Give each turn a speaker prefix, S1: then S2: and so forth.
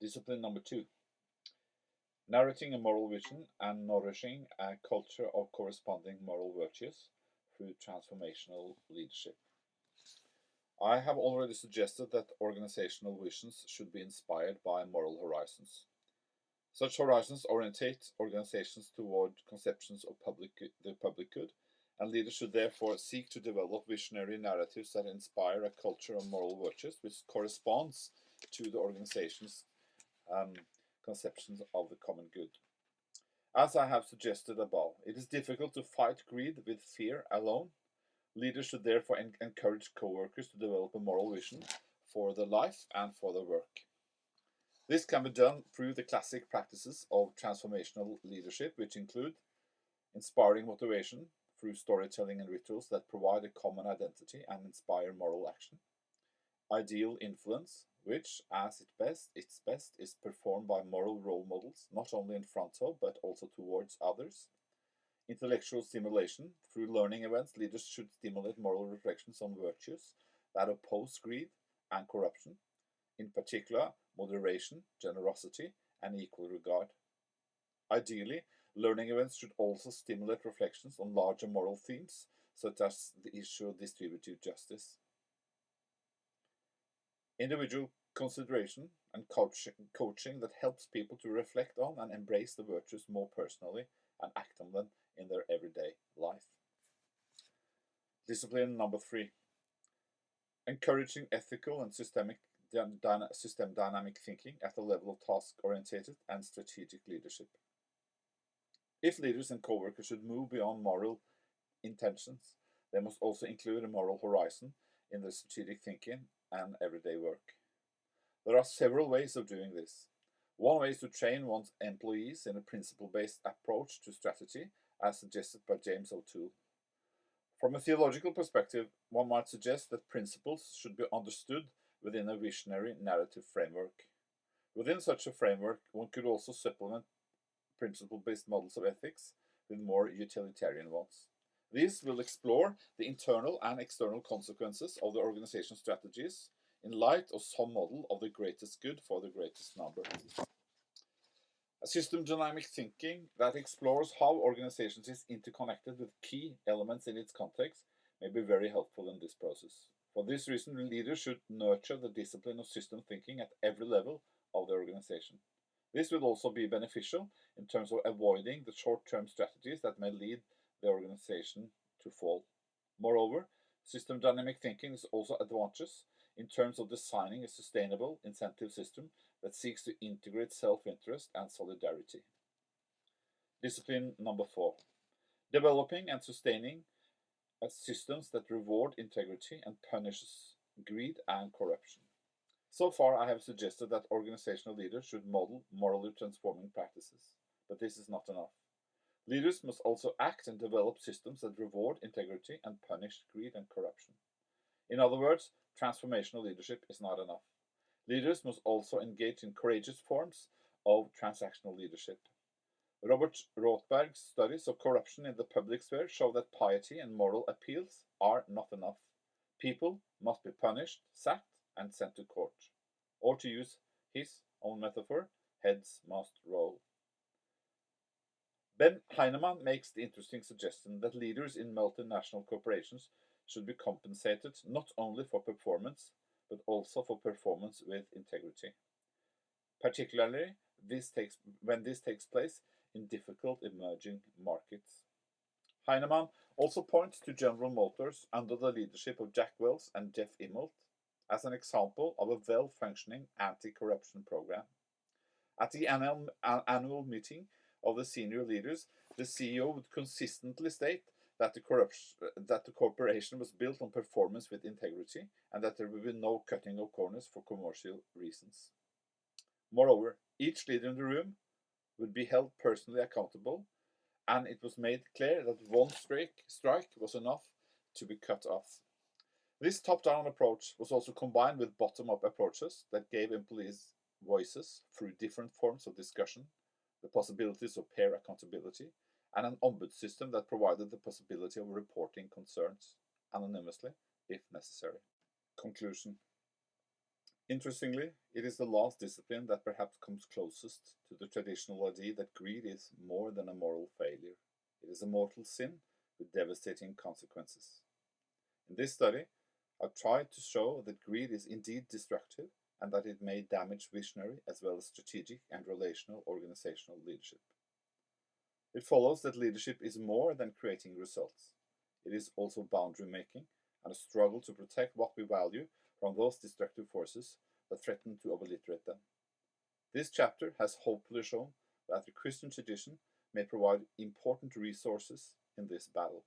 S1: Discipline number 2. Narrating a moral vision and nourishing a culture of corresponding moral virtues through transformational leadership. I have already suggested that organizational visions should be inspired by moral horizons. Such horizons orientate organizations toward conceptions of the public good, and leaders should therefore seek to develop visionary narratives that inspire a culture of moral virtues which corresponds to the organization's conceptions of the common good. As I have suggested above, it is difficult to fight greed with fear alone. Leaders should therefore encourage co-workers to develop a moral vision for their life and for their work. This can be done through the classic practices of transformational leadership, which include inspiring motivation through storytelling and rituals that provide a common identity and inspire moral action. Ideal influence, which, as its best, is performed by moral role models, not only in front of, but also towards others. Intellectual stimulation. Through learning events, leaders should stimulate moral reflections on virtues that oppose greed and corruption, in particular, moderation, generosity, and equal regard. Ideally, learning events should also stimulate reflections on larger moral themes, such as the issue of distributive justice. Individual consideration and coaching that helps people to reflect on and embrace the virtues more personally and act on them in their everyday life. Discipline number 3. Encouraging ethical and system dynamic thinking at the level of task-oriented and strategic leadership. If leaders and co-workers should move beyond moral intentions, they must also include a moral horizon in their strategic thinking and everyday work. There are several ways of doing this. One way is to train one's employees in a principle-based approach to strategy, as suggested by James O'Toole. From a theological perspective, one might suggest that principles should be understood within a visionary narrative framework. Within such a framework, one could also supplement principle-based models of ethics with more utilitarian ones. These will explore the internal and external consequences of the organization's strategies in light of some model of the greatest good for the greatest number. A system dynamic thinking that explores how organizations is interconnected with key elements in its context may be very helpful in this process. For this reason, leaders should nurture the discipline of system thinking at every level of the organization. This will also be beneficial in terms of avoiding the short-term strategies that may lead the organization to fall. Moreover, system dynamic thinking is also advantageous in terms of designing a sustainable incentive system that seeks to integrate self-interest and solidarity. Discipline number 4. Developing and sustaining systems that reward integrity and punishes greed and corruption. So far, I have suggested that organizational leaders should model morally transforming practices, but this is not enough. Leaders must also act and develop systems that reward integrity and punish greed and corruption. In other words, transformational leadership is not enough. Leaders must also engage in courageous forms of transactional leadership. Robert Rothberg's studies of corruption in the public sphere show that piety and moral appeals are not enough. People must be punished, sacked, and sent to court. Or to use his own metaphor, heads must roll. Ben Heinemann makes the interesting suggestion that leaders in multinational corporations should be compensated not only for performance, but also for performance with integrity. Particularly when this takes place in difficult emerging markets. Heinemann also points to General Motors under the leadership of Jack Welch and Jeff Immelt as an example of a well-functioning anti-corruption program. At the annual meeting of the senior leaders, the CEO would consistently state that the corporation was built on performance with integrity and that there would be no cutting of corners for commercial reasons. Moreover, each leader in the room would be held personally accountable, and it was made clear that one strike was enough to be cut off. This top-down approach was also combined with bottom-up approaches that gave employees voices through different forms of discussion, the possibilities of peer accountability, and an ombud system that provided the possibility of reporting concerns anonymously if necessary. Conclusion. Interestingly, it is the last discipline that perhaps comes closest to the traditional idea that greed is more than a moral failure. It is a mortal sin with devastating consequences. In this study, I've tried to show that greed is indeed destructive and that it may damage visionary as well as strategic and relational organizational leadership. It follows that leadership is more than creating results. It is also boundary making and a struggle to protect what we value from those destructive forces that threaten to obliterate them. This chapter has hopefully shown that the Christian tradition may provide important resources in this battle.